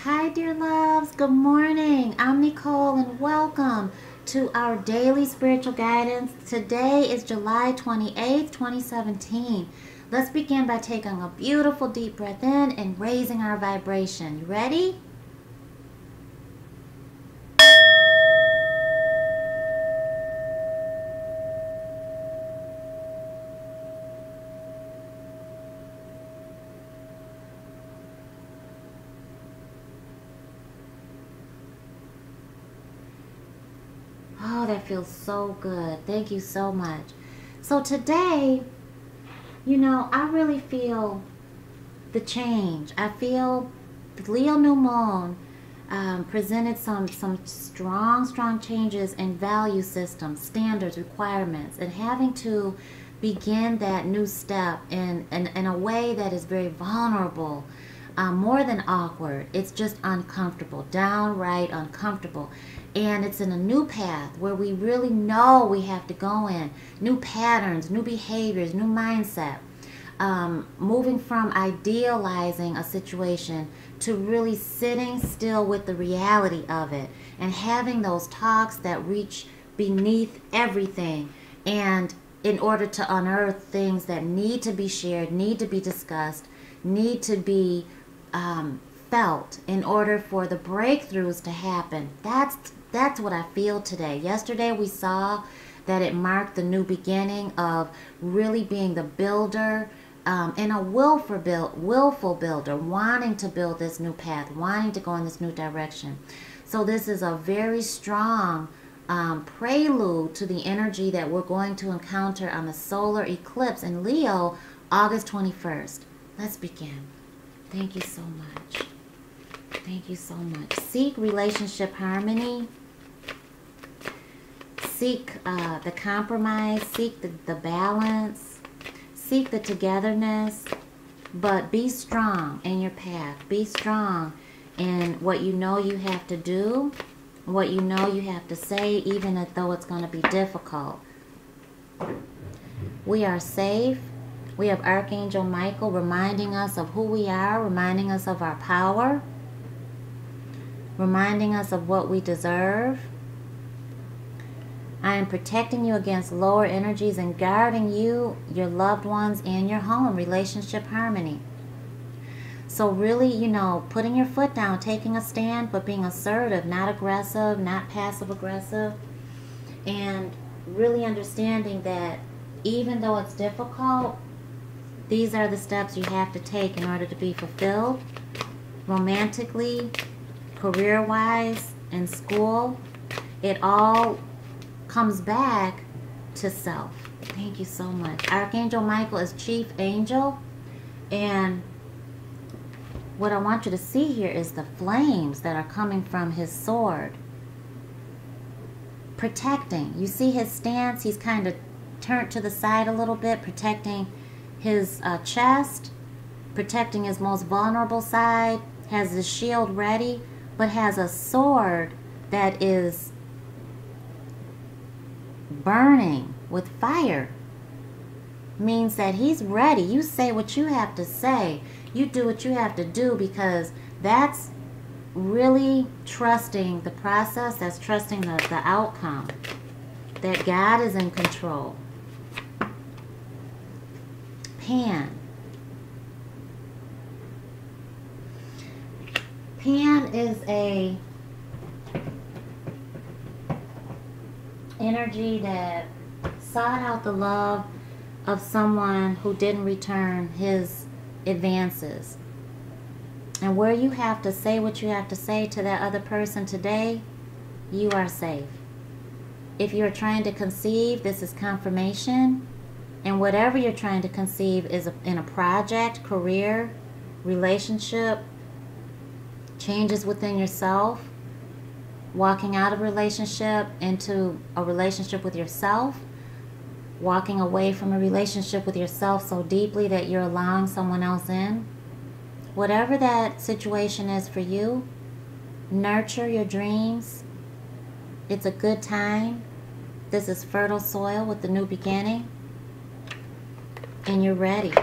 Hi, dear loves. Good morning. I'm Nicole, and welcome to our daily spiritual guidance. Today is July 28th, 2017. Let's begin by taking a beautiful deep breath in and raising our vibration. You ready? Oh, that feels so good. Thank you so much. So today, I really feel the change. I feel the Leo new moon presented some strong changes in value systems, standards, requirements, and having to begin that new step in a way that is very vulnerable, more than awkward. It's just uncomfortable, downright uncomfortable. And it's in a new path where we really know we have to go in. New patterns, new behaviors, new mindset. Moving from idealizing a situation to really sitting still with the reality of it and having those talks that reach beneath everything, and in order to unearth things that need to be shared, need to be discussed, need to be felt in order for the breakthroughs to happen. That's what I feel today. Yesterday we saw that it marked the new beginning of really being the builder, and a willful builder, wanting to build this new path, wanting to go in this new direction. So this is a very strong prelude to the energy that we're going to encounter on the solar eclipse in Leo, August 21st. Let's begin. Thank you so much. Thank you so much. Seek relationship harmony. Seek the compromise. Seek the balance. Seek the togetherness, but be strong in your path. Be strong in what you know you have to do, what you know you have to say, even though it's going to be difficult. We are safe. We have Archangel Michael reminding us of who we are, reminding us of our power, reminding us of what we deserve. I am protecting you against lower energies and guarding you, your loved ones, and your home. Relationship harmony. So really, putting your foot down, taking a stand, but being assertive, not aggressive, not passive aggressive. And really understanding that even though it's difficult, these are the steps you have to take in order to be fulfilled. Romantically, career-wise, in school, it all comes back to self. Thank you so much. Archangel Michael is chief angel, and what I want you to see here is the flames that are coming from his sword, protecting. You see his stance, he's kind of turned to the side a little bit, protecting his chest, protecting his most vulnerable side, has his shield ready, but has a sword that is burning with fire. Means that he's ready. You say what you have to say. You do what you have to do, because that's really trusting the process. That's trusting the outcome. That God is in control. Pan. Pan is a energy that sought out the love of someone who didn't return his advances. And where you have to say what you have to say to that other person today, you are safe. If you're trying to conceive, this is confirmation. And whatever you're trying to conceive is in a project, career, relationship, changes within yourself, walking out of a relationship into a relationship with yourself, walking away from a relationship with yourself so deeply that you're allowing someone else in. Whatever that situation is for you, nurture your dreams. It's a good time. This is fertile soil with the new beginning. And you're ready.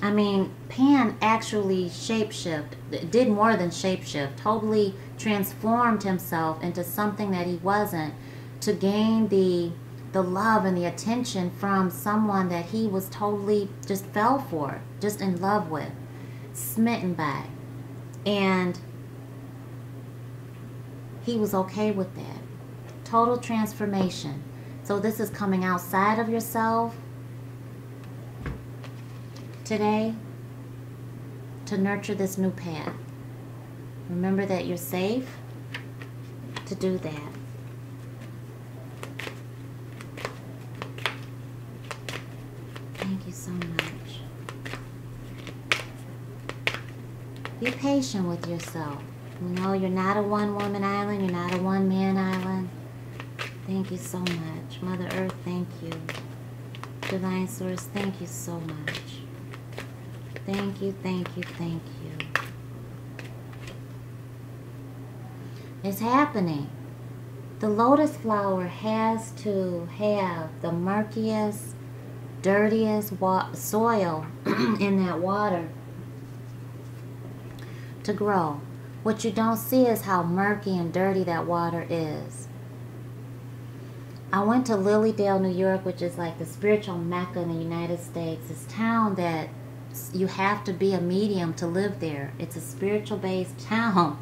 I mean, Pan actually shapeshift, did more than shapeshift, totally transformed himself into something that he wasn't to gain the love and the attention from someone that he was totally just fell for, just in love with, smitten by. And he was okay with that. Total transformation. So this is coming outside of yourself today to nurture this new path. Remember that you're safe to do that. Thank you so much. Be patient with yourself. You know, you're not a one-woman island. You're not a one-man island. Thank you so much. Mother Earth, thank you. Divine Source, thank you so much. Thank you, thank you, thank you. It's happening. The lotus flower has to have the murkiest, dirtiest soil in that water to grow. What you don't see is how murky and dirty that water is. I went to Lilydale, New York, which is like the spiritual Mecca in the United States. This town that you have to be a medium to live there. It's a spiritual based town,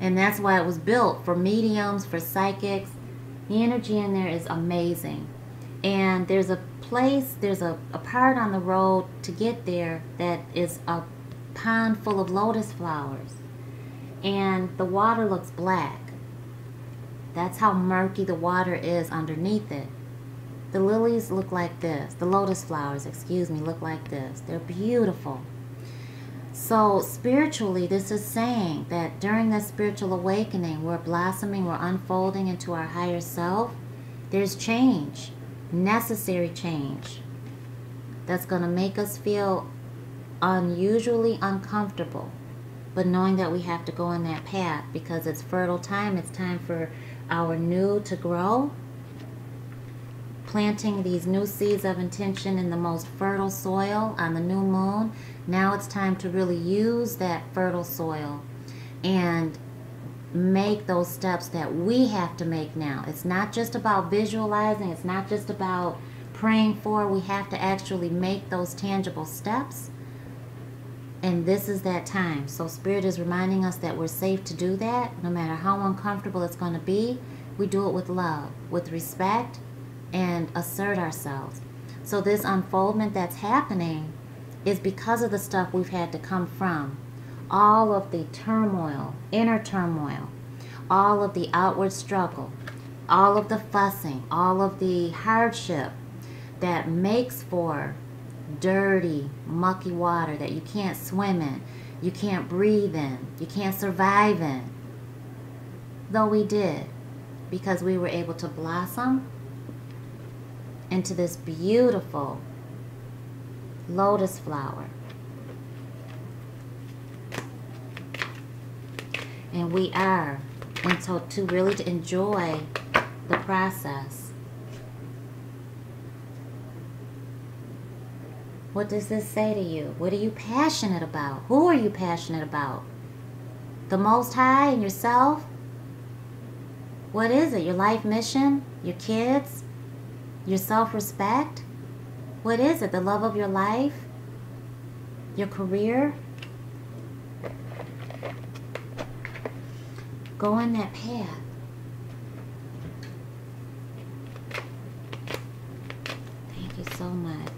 and that's why it was built for mediums, for psychics. The energy in there is amazing. And there's a place, there's a part on the road to get there that is a pond full of lotus flowers, and the water looks black. That's how murky the water is underneath it. The lilies look like this. The lotus flowers, excuse me, look like this. They're beautiful. So spiritually, this is saying that during this spiritual awakening, we're blossoming, we're unfolding into our higher self. There's change, necessary change, that's going to make us feel unusually uncomfortable, but knowing that we have to go on that path because it's fertile time. It's time for our new to grow, planting these new seeds of intention in the most fertile soil on the new moon. Now it's time to really use that fertile soil and make those steps that we have to make now. It's not just about visualizing. It's not just about praying for. We have to actually make those tangible steps. And this is that time. So Spirit is reminding us that we're safe to do that. No matter how uncomfortable it's going to be, we do it with love, with respect, and assert ourselves. So this unfoldment that's happening is because of the stuff we've had to come from. All of the turmoil, inner turmoil, all of the outward struggle, all of the fussing, all of the hardship that makes for dirty, mucky water that you can't swim in, you can't breathe in, you can't survive in. Though we did, because we were able to blossom into this beautiful lotus flower. And we are, and so to really to enjoy the process. What does this say to you? What are you passionate about? Who are you passionate about? The Most High and yourself? What is it? Your life mission? Your kids? Your self-respect? What is it? The love of your life? Your career? Go on that path. Thank you so much.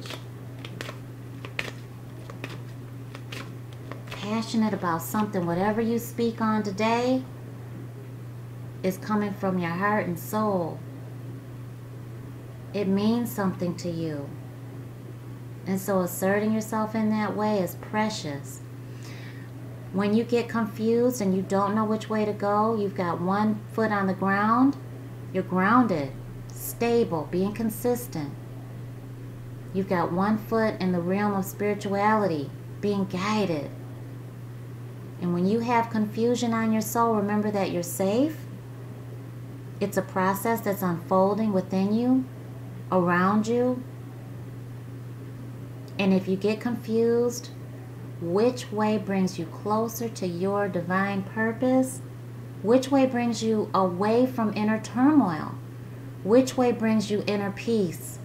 Passionate about something, whatever you speak on today is coming from your heart and soul. It means something to you. And so asserting yourself in that way is precious. When you get confused and you don't know which way to go, you've got one foot on the ground, you're grounded, stable, being consistent. You've got one foot in the realm of spirituality, being guided. And when you have confusion on your soul, remember that you're safe. It's a process that's unfolding within you, around you. And if you get confused, which way brings you closer to your divine purpose? Which way brings you away from inner turmoil? Which way brings you inner peace?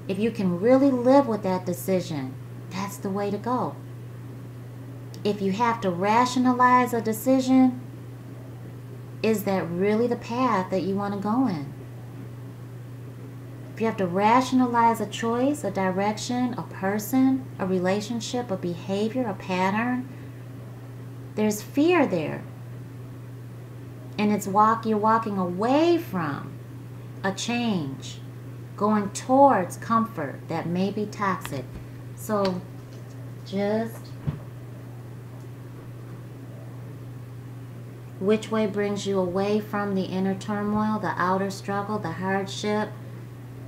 If you can really live with that decision, that's the way to go. If you have to rationalize a decision, is that really the path that you want to go in? If you have to rationalize a choice, a direction, a person, a relationship, a behavior, a pattern, there's fear there. And you're walking away from a change, going towards comfort that may be toxic. So just which way brings you away from the inner turmoil, the outer struggle, the hardship,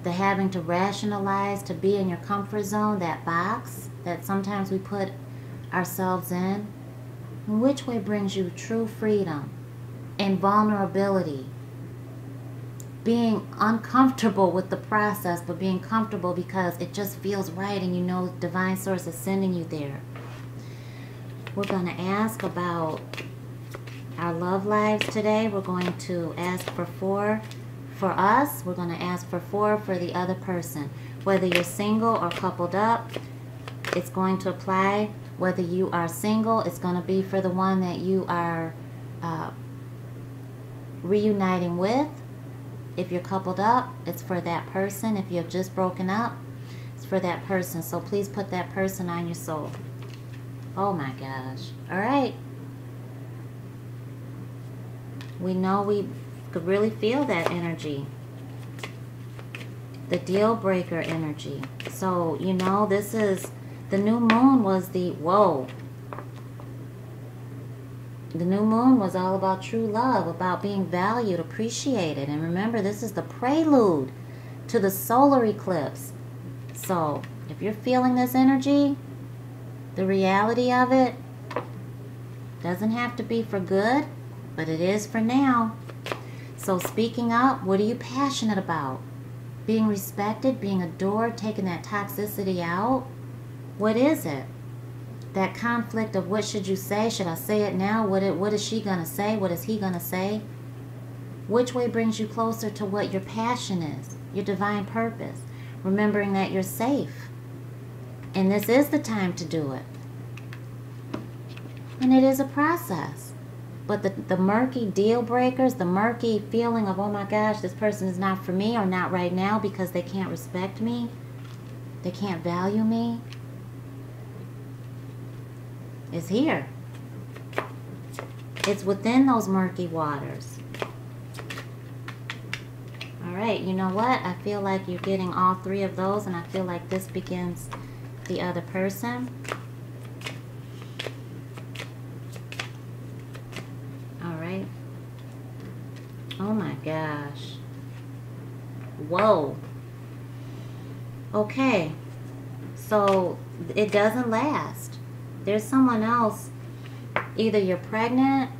the having to rationalize to be in your comfort zone, that box that sometimes we put ourselves in? And which way brings you true freedom and vulnerability? Being uncomfortable with the process, but being comfortable because it just feels right and you know divine source is sending you there. We're going to ask about our love lives today. We're going to ask for 4 for us. We're going to ask for 4 for the other person. Whether you're single or coupled up, it's going to apply. Whether you are single, it's going to be for the one that you are reuniting with. If you're coupled up, it's for that person. If you've just broken up, it's for that person. So please put that person on your soul. Oh my gosh. All right. We know we could really feel that energy. The deal breaker energy. So, you know, this is, the new moon was whoa. The new moon was all about true love, about being valued, appreciated. And remember, this is the prelude to the solar eclipse. So, if you're feeling this energy, the reality of it doesn't have to be for good, but it is for now. So speaking up, what are you passionate about? Being respected, being adored, taking that toxicity out? What is it? That conflict of what should you say? Should I say it now? What is she going to say? What is he going to say? Which way brings you closer to what your passion is, your divine purpose? Remembering that you're safe. And this is the time to do it. And it is a process. But the murky deal breakers, the murky feeling of, oh my gosh, this person is not for me or not right now because they can't respect me, they can't value me, is here. It's within those murky waters. All right, you know what? I feel like you're getting all 3 of those, and I feel like this begins the other person. Oh my gosh. Whoa. Okay. So it doesn't last. There's someone else. Either you're pregnant,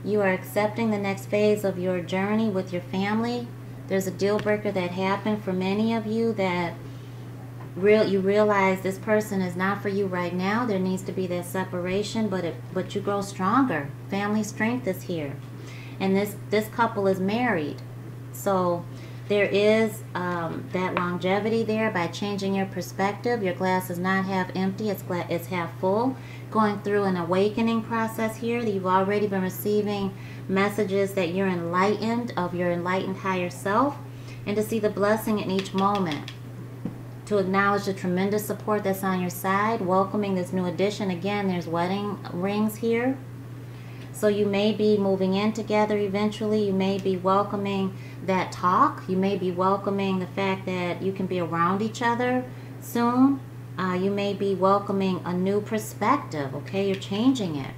you are accepting the next phase of your journey with your family. There's a deal breaker that happened for many of you that you realize this person is not for you right now. There needs to be that separation, but you grow stronger. Family strength is here. And this couple is married. So there is that longevity there by changing your perspective. Your glass is not half empty, it's half full. Going through an awakening process here. You've already been receiving messages that you're enlightened, of your enlightened higher self. And to see the blessing in each moment. To acknowledge the tremendous support that's on your side. Welcoming this new addition. Again, there's wedding rings here. So you may be moving in together eventually. You may be welcoming that talk. You may be welcoming the fact that you can be around each other soon. You may be welcoming a new perspective, okay? You're changing it.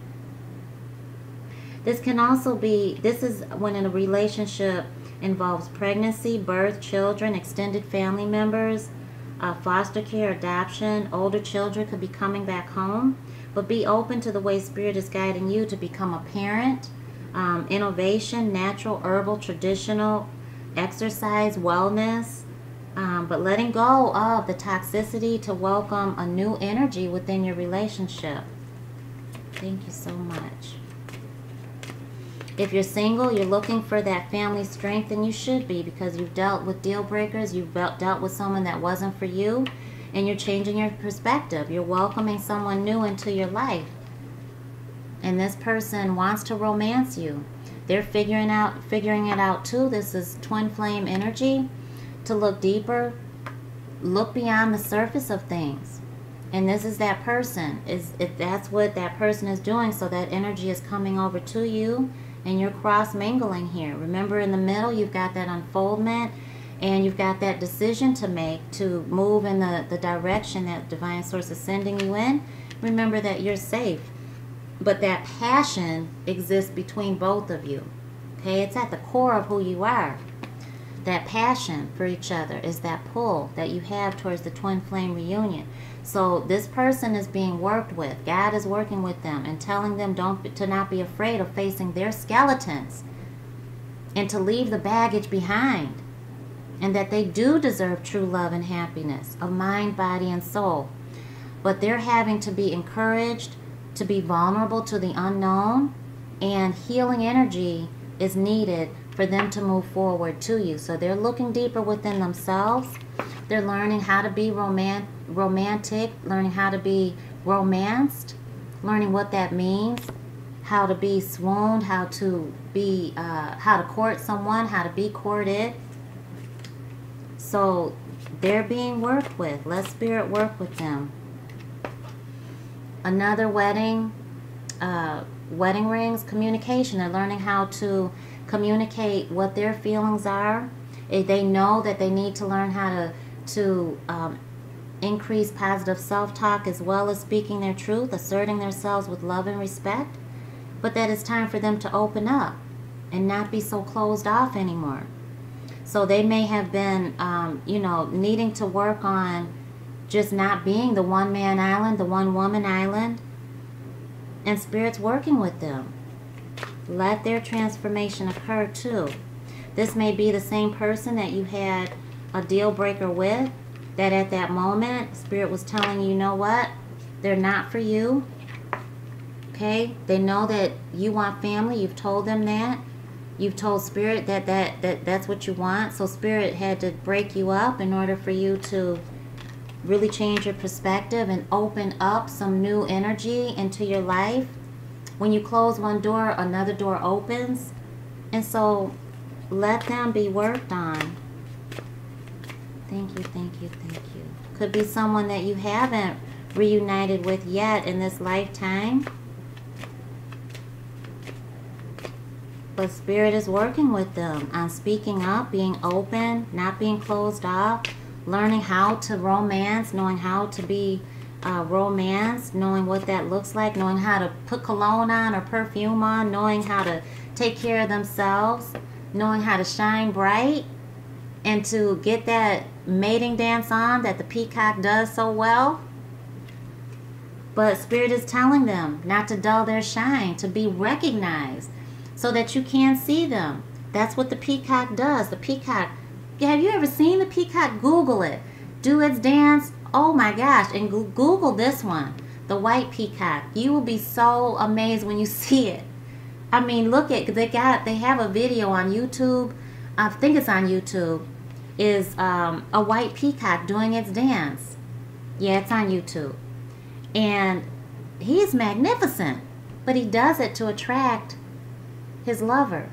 This can also be, this is when a relationship involves pregnancy, birth, children, extended family members, foster care, adoption. Older children could be coming back home. But be open to the way Spirit is guiding you to become a parent. Innovation, natural, herbal, traditional, exercise, wellness, But letting go of the toxicity to welcome a new energy within your relationship. Thank you so much. If you're single, you're looking for that family strength, and you should be, because you've dealt with deal breakers, you've dealt with someone that wasn't for you, and you're changing your perspective. You're welcoming someone new into your life. And this person wants to romance you. They're figuring it out too. This is twin flame energy, to look deeper, look beyond the surface of things. And this is that person. If that's what that person is doing, so that energy is coming over to you, and you're cross mingling here. Remember, in the middle you've got that unfoldment, and you've got that decision to make to move in the direction that divine source is sending you in. Remember that you're safe, but that passion exists between both of you. Okay, it's at the core of who you are. That passion for each other is that pull that you have towards the twin flame reunion. So this person is being worked with. God is working with them and telling them to not be afraid of facing their skeletons, and to leave the baggage behind, and that they do deserve true love and happiness of mind, body, and soul. But they're having to be encouraged to be vulnerable to the unknown, and healing energy is needed for them to move forward to you. So they're looking deeper within themselves. They're learning how to be romantic, learning how to be romanced, learning what that means, how to be swooned, how to court someone, how to be courted. So they're being worked with. Let Spirit work with them. Another wedding rings, communication. They're learning how to communicate what their feelings are. They know that they need to learn how to increase positive self-talk, as well as speaking their truth, asserting themselves with love and respect. But that it's time for them to open up and not be so closed off anymore. So they may have been, needing to work on just not being the one-man island, the one-woman island. And Spirit's working with them. Let their transformation occur too. This may be the same person that you had a deal breaker with, that at that moment Spirit was telling you, you know what, they're not for you. Okay, they know that you want family. You've told them that. You've told Spirit that's what you want. So Spirit had to break you up in order for you to really change your perspective and open up some new energy into your life. When you close one door, another door opens. And so let them be worked on. Thank you, thank you, thank you. Could be someone that you haven't reunited with yet in this lifetime. But Spirit is working with them on speaking up, being open, not being closed off, learning how to romance, knowing how to be romanced, knowing what that looks like, knowing how to put cologne on or perfume on, knowing how to take care of themselves, knowing how to shine bright, and to get that mating dance on that the peacock does so well. But Spirit is telling them not to dull their shine, to be recognized so that you can see them. That's what the peacock does. The peacock, have you ever seen the peacock? Google it. Do its dance. Oh my gosh. And Google this one, the white peacock. You will be so amazed when you see it. I mean, look at, they have a video on YouTube. I think it's on YouTube. Is a white peacock doing its dance. Yeah, it's on YouTube. And he's magnificent. But he does it to attract his lover.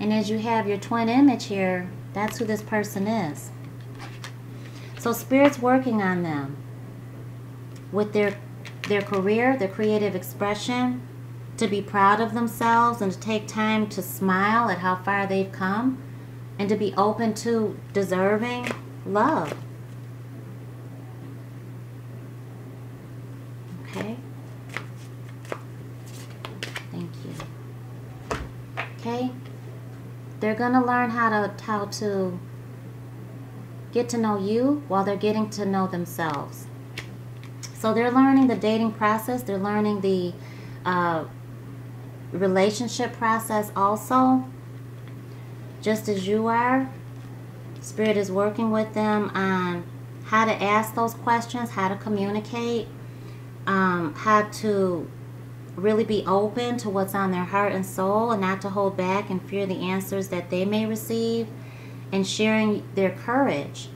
And as you have your twin image here, that's who this person is. So Spirit's working on them with their career, their creative expression, to be proud of themselves and to take time to smile at how far they've come, and to be open to deserving love. Okay? Thank you. Okay? They're going to learn how to get to know you while they're getting to know themselves. So they're learning the dating process. They're learning the relationship process also, just as you are. Spirit is working with them on how to ask those questions, how to communicate, how to really be open to what's on their heart and soul, and not to hold back and fear the answers that they may receive, and sharing their courage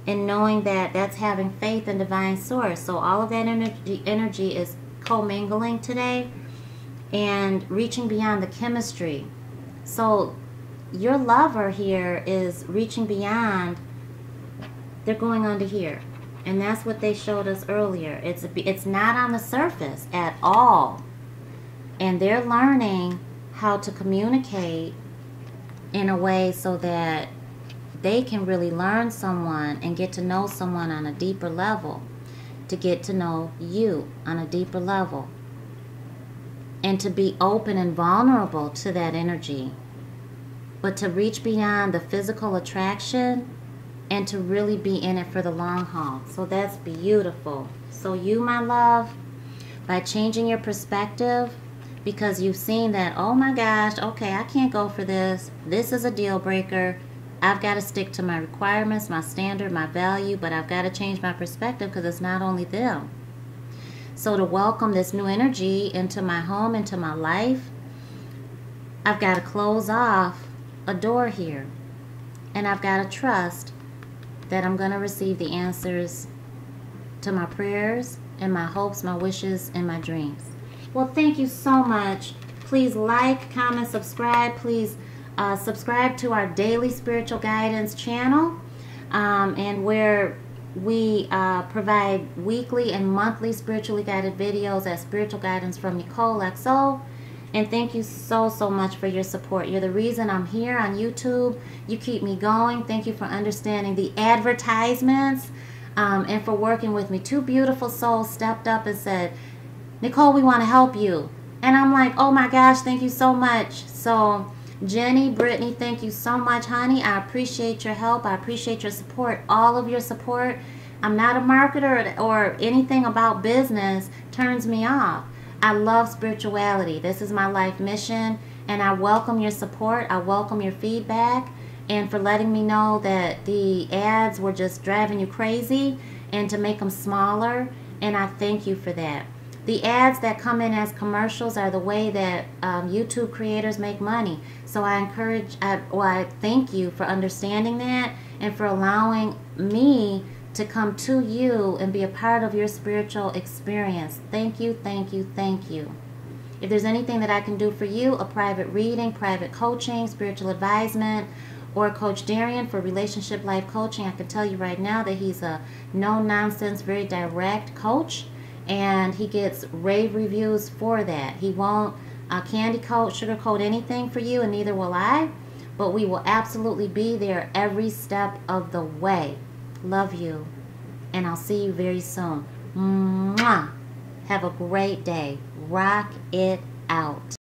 and knowing that that's having faith in divine source. So all of that energy is commingling today and reaching beyond the chemistry. So your lover here is reaching beyond. They're going on to here, and that's what they showed us earlier. It's not on the surface at all, and they're learning how to communicate in a way so that they can really learn someone and get to know someone on a deeper level, to get to know you on a deeper level, and to be open and vulnerable to that energy, but to reach beyond the physical attraction and to really be in it for the long haul. So that's beautiful. So you, my love, by changing your perspective, because you've seen that, oh my gosh, okay, I can't go for this. This is a deal breaker. I've got to stick to my requirements, my standard, my value, but I've got to change my perspective because it's not only them. So to welcome this new energy into my home, into my life, I've got to close off a door here. And I've got to trust that I'm going to receive the answers to my prayers and my hopes, my wishes, and my dreams. Well, thank you so much. Please like, comment, subscribe. Please subscribe to our daily spiritual guidance channel, and where we provide weekly and monthly spiritually guided videos as spiritual guidance from Nicole XO. And thank you so much for your support. You're the reason I'm here on YouTube. You keep me going. Thank you for understanding the advertisements, and for working with me. Two beautiful souls stepped up and said, Nicole, we want to help you. And I'm like, oh my gosh, thank you so much. So Jenny, Brittany, thank you so much, honey. I appreciate your help. I appreciate your support, all of your support. I'm not a marketer, or anything about business turns me off. I love spirituality. This is my life mission, and I welcome your support. I welcome your feedback, and for letting me know that the ads were just driving you crazy and to make them smaller, and I thank you for that. The ads that come in as commercials are the way that YouTube creators make money. So I thank you for understanding that and for allowing me to come to you and be a part of your spiritual experience. Thank you, thank you, thank you. If there's anything that I can do for you, a private reading, private coaching, spiritual advisement, or Coach Darian for relationship life coaching, I can tell you right now that he's a no-nonsense, very direct coach. And he gets rave reviews for that. He won't candy coat, sugarcoat anything for you, and neither will I. But we will absolutely be there every step of the way. Love you. And I'll see you very soon. Mwah. Have a great day. Rock it out.